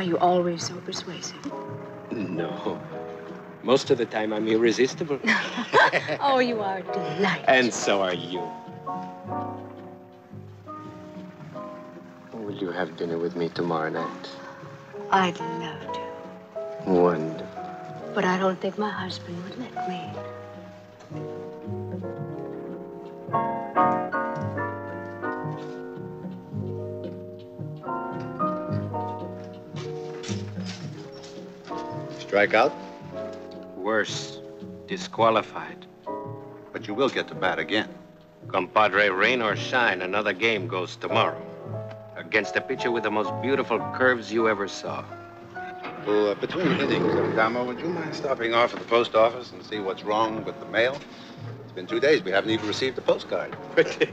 Are you always so persuasive? No. Most of the time, I'm irresistible. Oh, you are delightful. And so are you. Will you have dinner with me tomorrow night? I'd love to. Wonderful. But I don't think my husband would let me. Strike out? Worse. Disqualified. But you will get to bat again. Compadre, rain or shine, another game goes tomorrow. Against a pitcher with the most beautiful curves you ever saw. Well, between innings, Andamo, would you mind stopping off at the post office and see what's wrong with the mail? It's been 2 days. We haven't even received the postcard. But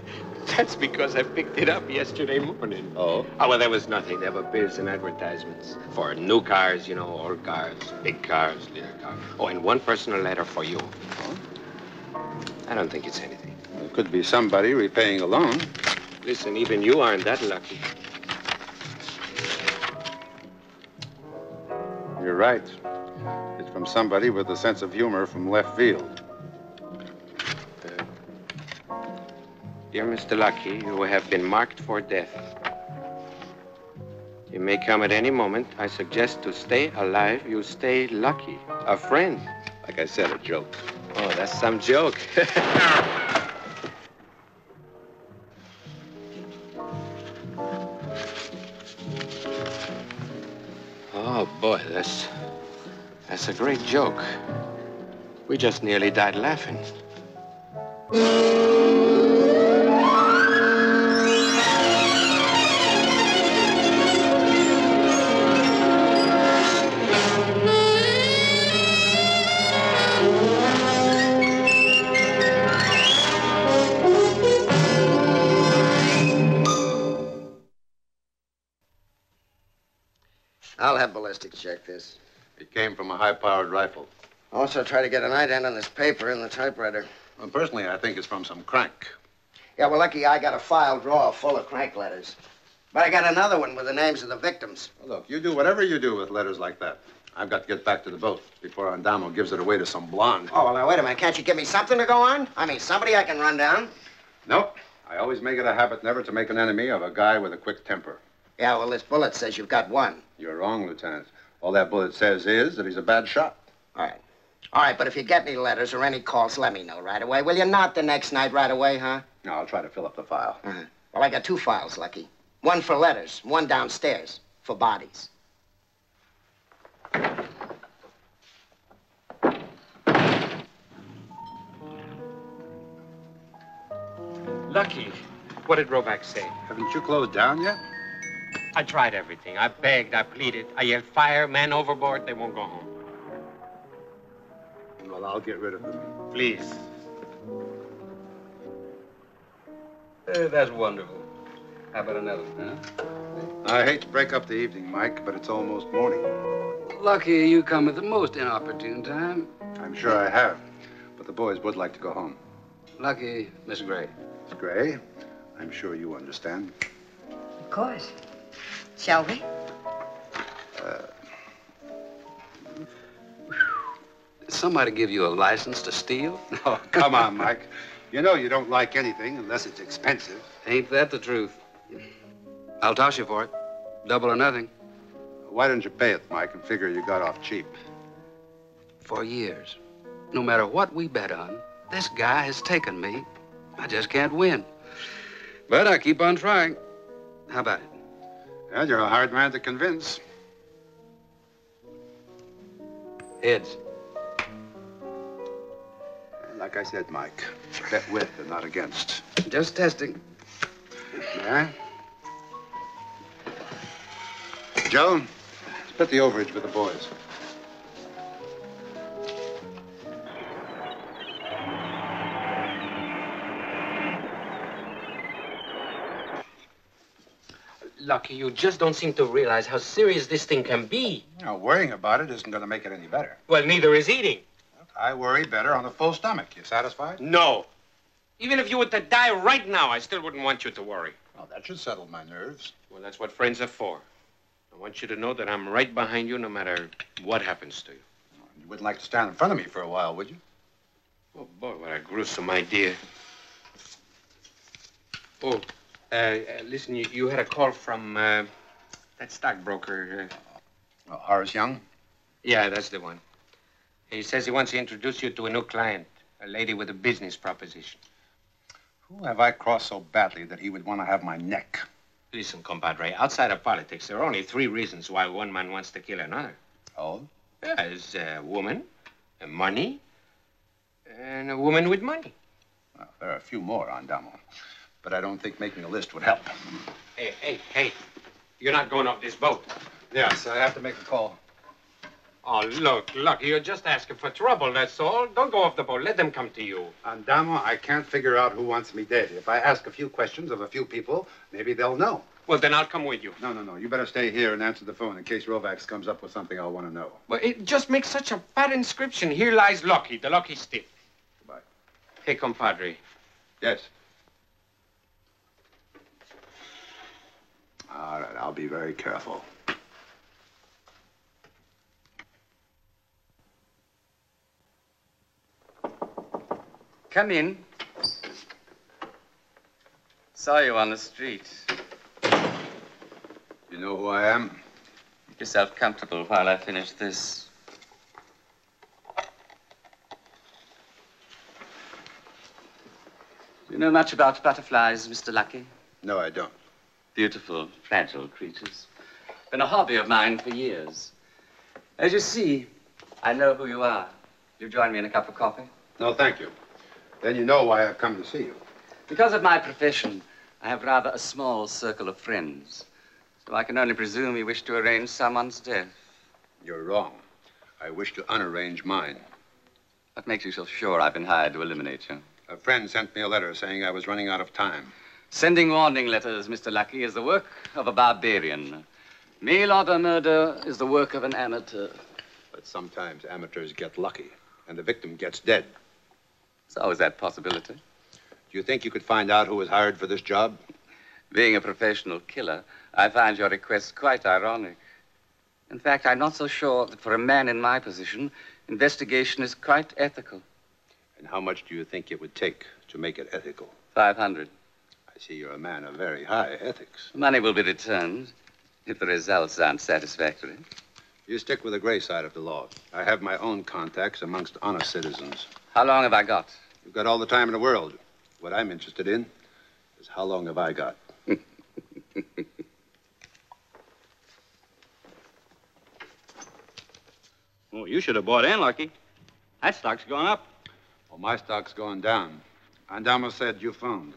that's because I picked it up yesterday morning. Oh? Oh, well, there was nothing. There were bills and advertisements for new cars, you know, old cars, big cars, little cars. Oh, and one personal letter for you. Oh? I don't think it's anything. It could be somebody repaying a loan. Listen, even you aren't that lucky. You're right. It's from somebody with a sense of humor from left field. Dear Mr. Lucky, you have been marked for death. You may come at any moment. I suggest to stay alive, you stay lucky. A friend. Like I said, a joke. Oh, that's some joke. Oh, boy, that's a great joke. We just nearly died laughing. I'll have ballistics check this. It came from a high-powered rifle. Also, try to get an ident on this paper in the typewriter. Well, personally, I think it's from some crank. Yeah, well, lucky I got a file drawer full of crank letters. But I got another one with the names of the victims. Well, look, you do whatever you do with letters like that. I've got to get back to the boat before Andamo gives it away to some blonde. Oh, well, now, wait a minute. Can't you give me something to go on? I mean, somebody I can run down. Nope. I always make it a habit never to make an enemy of a guy with a quick temper. Yeah, well, this bullet says you've got one. You're wrong, Lieutenant. All that bullet says is that he's a bad shot. All right. All right, but if you get any letters or any calls, let me know right away. Will you not the next night right away, huh? No, I'll try to fill up the file. Uh-huh. Well, I got 2 files, Lucky. One for letters, one downstairs for bodies. Lucky. What did Rovacs say? Haven't you closed down yet? I tried everything. I begged, I pleaded. I yelled, fire, man overboard. They won't go home. Well, I'll get rid of them. Please. That's wonderful. How about another one, huh? I hate to break up the evening, Mike, but it's almost morning. Lucky you come at the most inopportune time. I'm sure I have, but the boys would like to go home. Lucky, Miss Gray. Miss Gray, I'm sure you understand. Of course. Shall we? Did somebody give you a license to steal? Oh, come on, Mike. You know you don't like anything unless it's expensive. Ain't that the truth? I'll toss you for it. Double or nothing. Why didn't you pay it, Mike, and figure you got off cheap? For years, no matter what we bet on, this guy has taken me. I just can't win. But I keep on trying. How about it? Well, you're a hard man to convince. Heads. Like I said, Mike, bet with and not against. Just testing. Yeah? Joe, split the overage with the boys. Lucky, you just don't seem to realize how serious this thing can be. Now, worrying about it isn't going to make it any better. Well, neither is eating. I worry better on a full stomach. You satisfied? No. Even if you were to die right now, I still wouldn't want you to worry. Well, that should settle my nerves. Well, that's what friends are for. I want you to know that I'm right behind you no matter what happens to you. You wouldn't like to stand in front of me for a while, would you? Oh, boy, what a gruesome idea. Oh, listen, you had a call from that stockbroker. Horace Young? Yeah, that's the one. He says he wants to introduce you to a new client, a lady with a business proposition. Who have I crossed so badly that he would want to have my neck? Listen, compadre, outside of politics, there are only 3 reasons why one man wants to kill another. Oh? Yeah, it's a woman, money, and a woman with money. Well, there are a few more, Andamo. But I don't think making a list would help. Hey. You're not going off this boat. Yes, I have to make a call. Oh, look, you're just asking for trouble, that's all. Don't go off the boat. Let them come to you. Andamo, I can't figure out who wants me dead. If I ask a few questions of a few people, maybe they'll know. Well, then I'll come with you. No. You better stay here and answer the phone in case Rovacs comes up with something I'll want to know. Well, it just makes such a fat inscription. Here lies Lucky, the lucky stiff. Goodbye. Hey, compadre. Yes. All right, I'll be very careful. Come in. Saw you on the street. You know who I am? Make yourself comfortable while I finish this. Do you know much about butterflies, Mr. Lucky? No, I don't. Beautiful, fragile creatures. Been a hobby of mine for years. As you see, I know who you are. You join me in a cup of coffee? No, thank you. Then you know why I've come to see you. Because of my profession, I have rather a small circle of friends. So I can only presume you wish to arrange someone's death. You're wrong. I wish to unarrange mine. What makes you so sure I've been hired to eliminate you? A friend sent me a letter saying I was running out of time. Sending warning letters, Mr. Lucky, is the work of a barbarian. Mail-order murder is the work of an amateur. But sometimes amateurs get lucky, and the victim gets dead. There's always that possibility. Do you think you could find out who was hired for this job? Being a professional killer, I find your request quite ironic. In fact, I'm not so sure that for a man in my position, investigation is quite ethical. And how much do you think it would take to make it ethical? 500. I see you're a man of very high ethics. Money will be returned if the results aren't satisfactory. You stick with the gray side of the law. I have my own contacts amongst honest citizens. How long have I got? You've got all the time in the world. What I'm interested in is how long have I got? Well, you should have bought in, Lucky. That stock's gone up. Well, my stock's going down. Andamo said you phoned.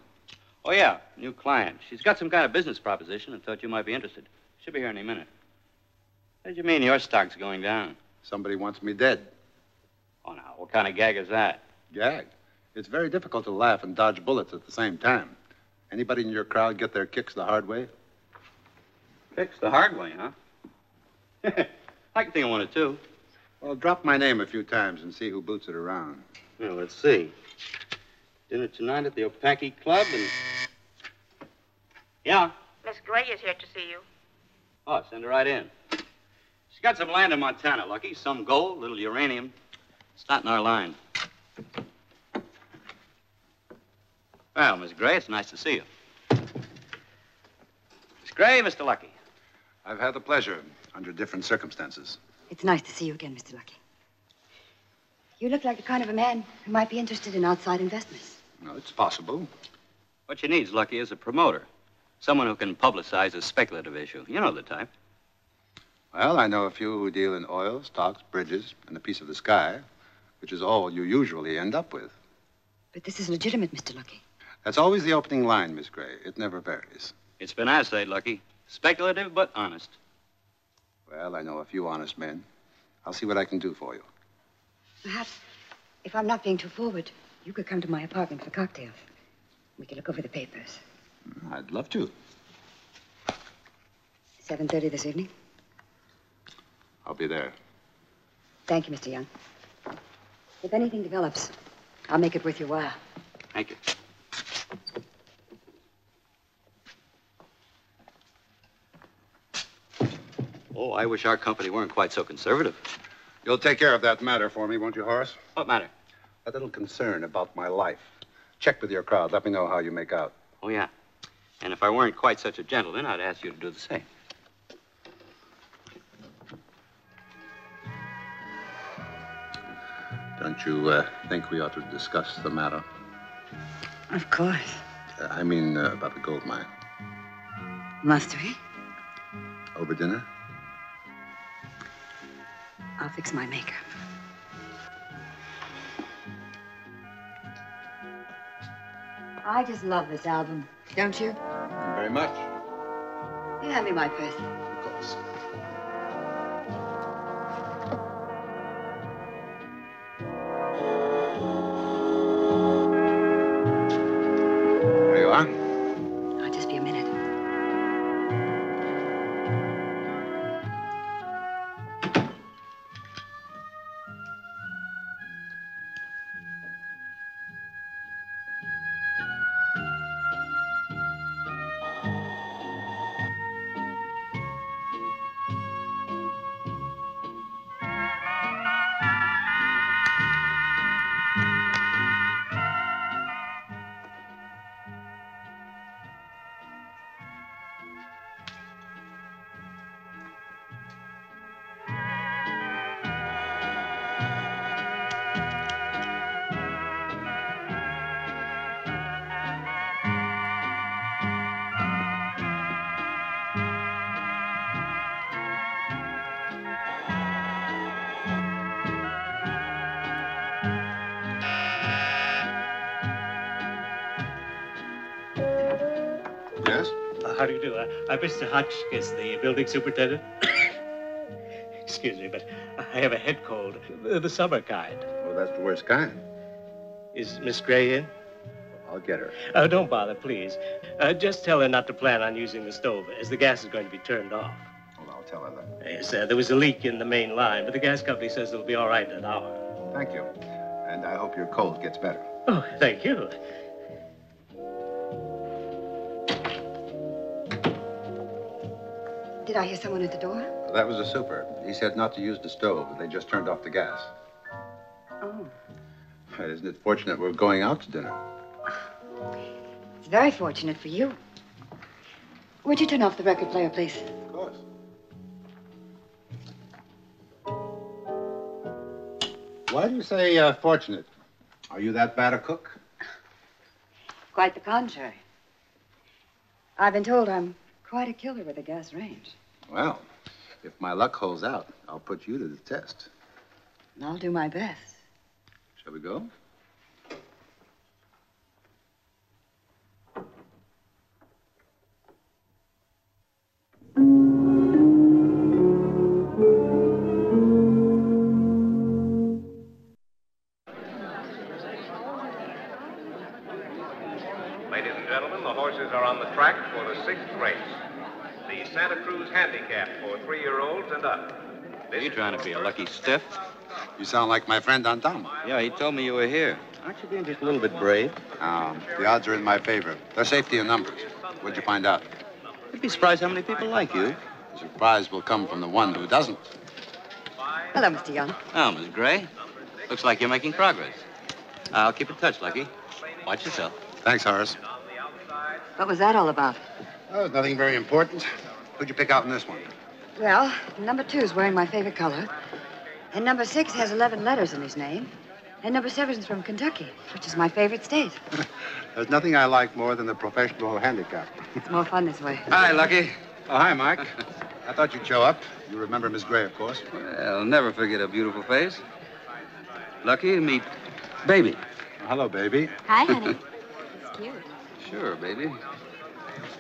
Oh, yeah, new client. She's got some kind of business proposition and thought you might be interested. She'll be here any minute. What do you mean your stock's going down? Somebody wants me dead. Oh, now, what kind of gag is that? Gag. It's very difficult to laugh and dodge bullets at the same time. Anybody in your crowd get their kicks the hard way? Fix the hard way, huh? I can think of one or two. Well, drop my name a few times and see who boots it around. Well, let's see. Dinner tonight at the Opaki Club and... Yeah. Miss Gray is here to see you. Oh, send her right in. She's got some land in Montana, Lucky. Some gold, little uranium. It's not in our line. Well, Miss Gray, it's nice to see you. Miss Gray, Mr. Lucky. I've had the pleasure under different circumstances. It's nice to see you again, Mr. Lucky. You look like the kind of a man who might be interested in outside investments. No, it's possible. What she needs, Lucky, is a promoter. Someone who can publicize a speculative issue. You know the type. Well, I know a few who deal in oil, stocks, bridges, and a piece of the sky, which is all you usually end up with. But this is legitimate, Mr. Lucky. That's always the opening line, Miss Gray. It never varies. It's been as said, Lucky. Speculative, but honest. Well, I know a few honest men. I'll see what I can do for you. Perhaps, if I'm not being too forward, you could come to my apartment for cocktails. We could look over the papers. I'd love to. 7:30 this evening. I'll be there. Thank you, Mr. Young. If anything develops, I'll make it worth your while. Thank you. Oh, I wish our company weren't quite so conservative. You'll take care of that matter for me, won't you, Horace? What matter? That little concern about my life. Check with your crowd. Let me know how you make out. Oh, yeah. And if I weren't quite such a gentleman, I'd ask you to do the same. Don't you think we ought to discuss the matter? Of course. I mean, about the gold mine. Must we? Over dinner? I'll fix my makeup. I just love this album, don't you? Very much. You hand me my purse. Of course. There you are. I'll just be a minute. Yes? How do you do? I'm Mr. Hotchkiss, the building superintendent. Excuse me, but I have a head cold, the summer kind. Well, that's the worst kind. Is Miss Gray in? I'll get her. Don't bother, please. Just tell her not to plan on using the stove, as the gas is going to be turned off. Well, I'll tell her that. Yes, there was a leak in the main line, but the gas company says it'll be all right in an hour. Thank you. And I hope your cold gets better. Oh, thank you. Did I hear someone at the door? That was a super. He said not to use the stove. They just turned off the gas. Oh. Isn't it fortunate we're going out to dinner? It's very fortunate for you. Would you turn off the record player, please? Of course. Why do you say fortunate? Are you that bad a cook? Quite the contrary. I've been told I'm quite a killer with a gas range. Well, if my luck holds out, I'll put you to the test. I'll do my best. Shall we go? Ladies and gentlemen, the horses are on the track for the 6th race. The Santa Cruz Handicap for 3-year-olds and up. Are you trying to be a lucky stiff? You sound like my friend Andamo. Yeah, he told me you were here. Aren't you being just a little bit brave? The odds are in my favor. They're safety in numbers. What'd you find out? You'd be surprised how many people like you. The surprise will come from the one who doesn't. Hello, Mr. Young. Oh, Miss Gray. Looks like you're making progress. I'll keep in touch, Lucky. Watch yourself. Thanks, Horace. What was that all about? Oh, nothing very important. Who'd you pick out in this one? Well, number 2 is wearing my favorite color. And number 6 has 11 letters in his name. And number 7 is from Kentucky, which is my favorite state. There's nothing I like more than the professional handicap. It's more fun this way. Hi, Lucky. Oh, hi, Mike. I thought you'd show up. You remember Miss Gray, of course. Well, I'll never forget a beautiful face. Lucky, meet Baby. Hello, baby. Hi, honey. It's cute. Sure, baby.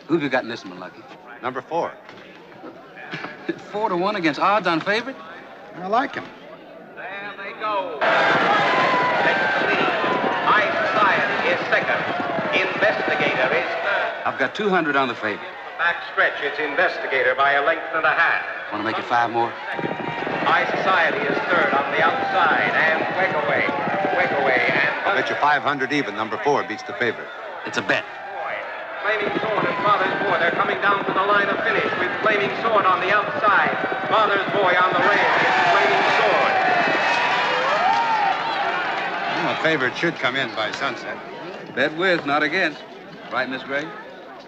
Who have you got in this one, Lucky? Number 4. 4-1 against odds on favorite? I like him. There they go. Takes the lead. High Society is 2nd. Investigator is 3rd. I've got 200 on the favorite. Back stretch, it's Investigator by a length and a half. Want to make it 5 more? High Society is 3rd on the outside, and Wegaway, and... I'll bet you 500 even. Number 4 beats the favorite. It's a bet. Flaming Sword and Father's Boy, they're coming down to the line of finish with Flaming Sword on the outside. father's boy on the rail, his flaming sword. Well, a favorite should come in by sunset. Bet with, not against. Right, Miss Gray?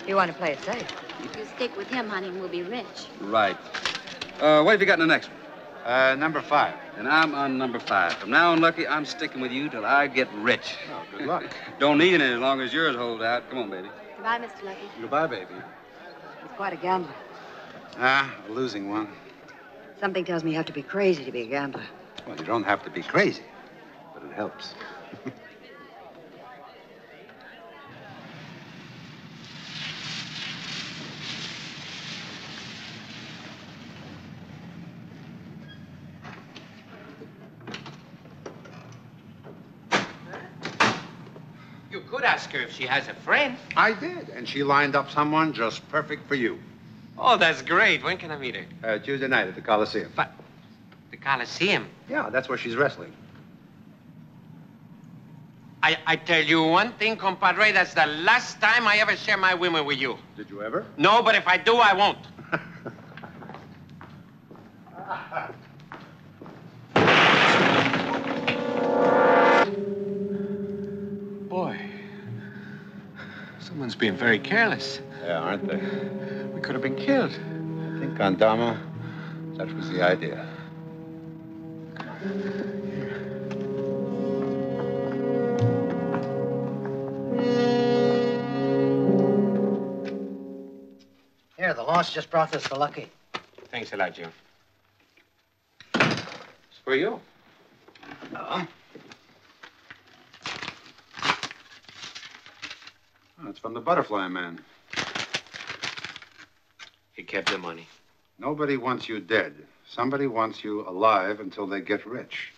You want to play it safe. If you stick with him, honey, we'll be rich. Right. What have you got in the next one? Number 5. And I'm on number 5. From now on, Lucky, I'm sticking with you till I get rich. Oh, good luck. Don't need any as long as yours hold out. Come on, baby. Goodbye, Mr. Lucky. Goodbye, baby. He's quite a gambler. A losing one. Something tells me you have to be crazy to be a gambler. Well, you don't have to be crazy, but it helps. You could ask her if she has a friend. I did, and she lined up someone just perfect for you. Oh, that's great. When can I meet her? Tuesday night at the Coliseum. But the Coliseum. Yeah, that's where she's wrestling. I tell you one thing, compadre, that's the last time I ever share my women with you. Did you ever? No, but if I do, I won't. Boy, someone's being very careless. Yeah, aren't they? We could have been killed. I think, Andamo, that was the idea. Here, the launch just brought this for Lucky. Thanks a lot, Joe. It's for you. Oh, it's from the Butterfly Man. He kept the money. Nobody wants you dead. Somebody wants you alive until they get rich.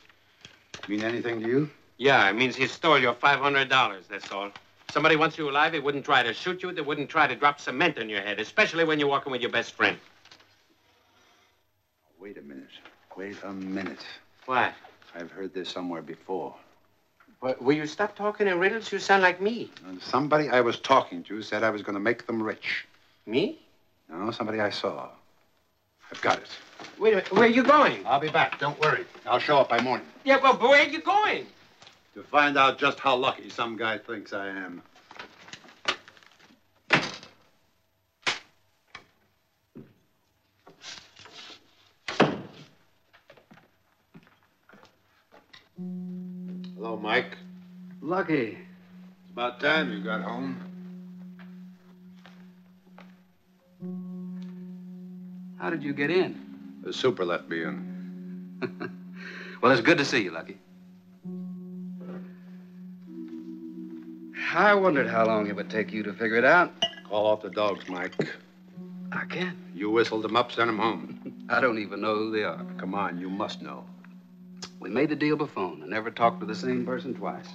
Mean anything to you? Yeah, it means he stole your $500, that's all. Somebody wants you alive, they wouldn't try to shoot you, they wouldn't try to drop cement on your head, especially when you're walking with your best friend. Wait a minute. Wait a minute. What? I've heard this somewhere before. But will you stop talking in riddles? You sound like me. And somebody I was talking to said I was going to make them rich. Me? No, somebody I saw. I've got it. Wait a minute, where are you going? I'll be back. Don't worry. I'll show up by morning. Yeah, well, where are you going? To find out just how lucky some guy thinks I am. Hello, Mike. Lucky. It's about time you got home. How did you get in? The super let me in. Well, it's good to see you, Lucky. I wondered how long it would take you to figure it out. Call off the dogs, Mike. I can't. You whistled them up, sent them home. I don't even know who they are. Come on, you must know. We made the deal by phone and never talked to the same person twice.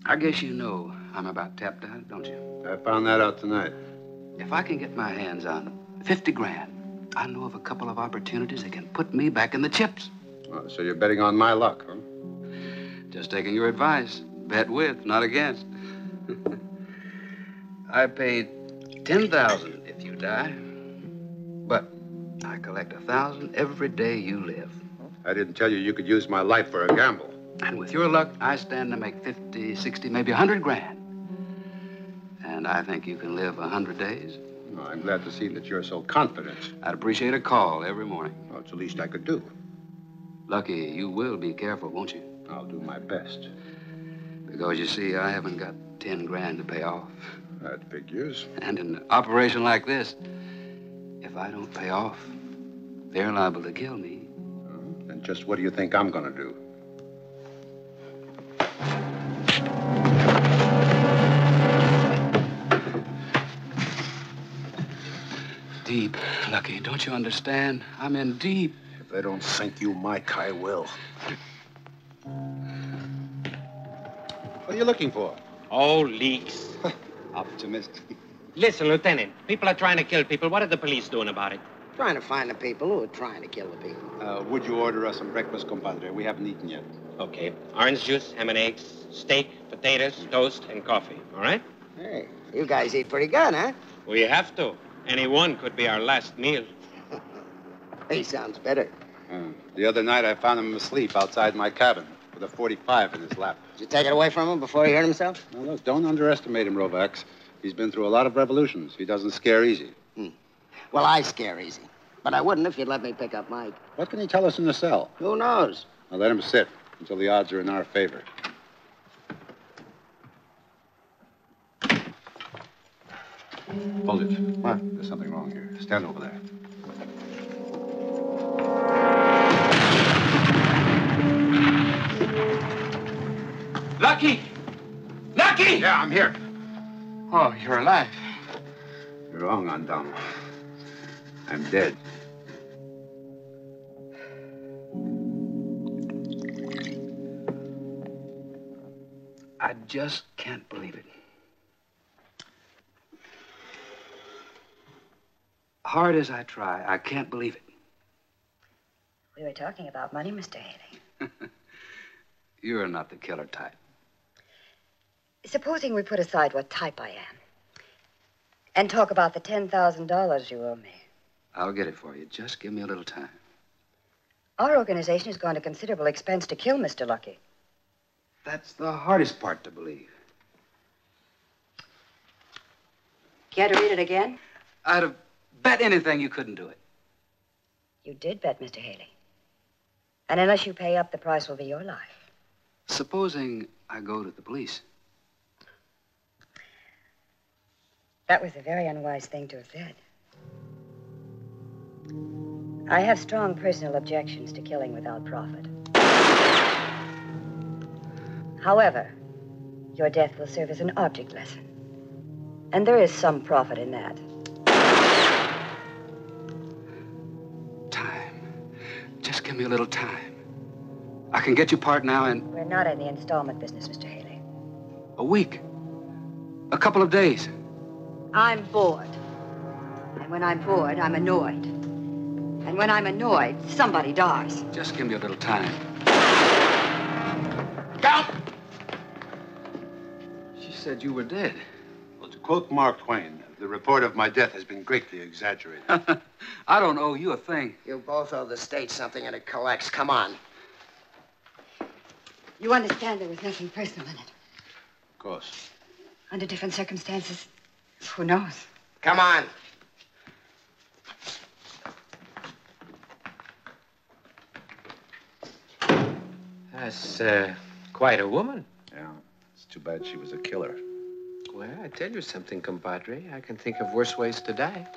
I guess you know I'm about tapped out, don't you? I found that out tonight. If I can get my hands on 50 grand, I know of a couple of opportunities that can put me back in the chips. Oh, so you're betting on my luck, huh? Just taking your advice. Bet with, not against. I paid $10,000 if you die, but I collect $1,000 every day you live. I didn't tell you you could use my life for a gamble. And with your luck, I stand to make 50, 60, maybe 100 grand. And I think you can live 100 days. Oh, I'm glad to see that you're so confident. I'd appreciate a call every morning. Well, it's the least I could do. Lucky, you will be careful, won't you? I'll do my best. Because, you see, I haven't got 10 grand to pay off. That figures. And in an operation like this, if I don't pay off, they're liable to kill me. And just what do you think I'm going to do? Deep, Lucky. Don't you understand? I'm in deep. If they don't sink you, Mike, I will. What are you looking for? Oh, leaks. Optimist. Listen, Lieutenant, people are trying to kill people. What are the police doing about it? Trying to find the people who are trying to kill the people. Would you order us some breakfast, compadre? We haven't eaten yet. Okay. Orange juice, ham and eggs, steak, potatoes, toast, and coffee. All right? Hey, you guys eat pretty good, huh? We have to. Any one could be our last meal. He sounds better. The other night, I found him asleep outside my cabin with a 45 in his lap. Did you take it away from him before he hurt himself? Now, look, don't underestimate him, Rovacs. He's been through a lot of revolutions. He doesn't scare easy. Well, I scare easy. But I wouldn't if you'd let me pick up Mike. What can he tell us in the cell? Who knows? Now, let him sit until the odds are in our favor. Hold it. What? There's something wrong here. Stand over there. Lucky! Lucky! Yeah, I'm here. Oh, you're alive. You're wrong, Andamo. I'm dead. I just can't believe it. Hard as I try, I can't believe it. We were talking about money, Mr. Haley. You're not the killer type. Supposing we put aside what type I am and talk about the $10,000 you owe me. I'll get it for you. Just give me a little time. Our organization has gone to considerable expense to kill Mr. Lucky. That's the hardest part to believe. Care to read it again? I'd have bet anything you couldn't do it. You did bet, Mr. Haley. And unless you pay up, the price will be your life. Supposing I go to the police. That was a very unwise thing to have said. I have strong personal objections to killing without profit. However, your death will serve as an object lesson. And there is some profit in that. Time. Just give me a little time. I can get you part now in We're not in the installment business, Mr. Haley. a week. A couple of days. I'm bored. And when I'm bored, I'm annoyed. And when I'm annoyed, somebody dies. Just give me a little time. Count! She said you were dead. Well, to quote Mark Twain, the report of my death has been greatly exaggerated. I don't owe you a thing. You both owe the state something and it collects. Come on. You understand there was nothing personal in it. Of course. Under different circumstances, who knows? Come on. That's quite a woman. Yeah, it's too bad she was a killer. Well, I tell you something, compadre. I can think of worse ways to die.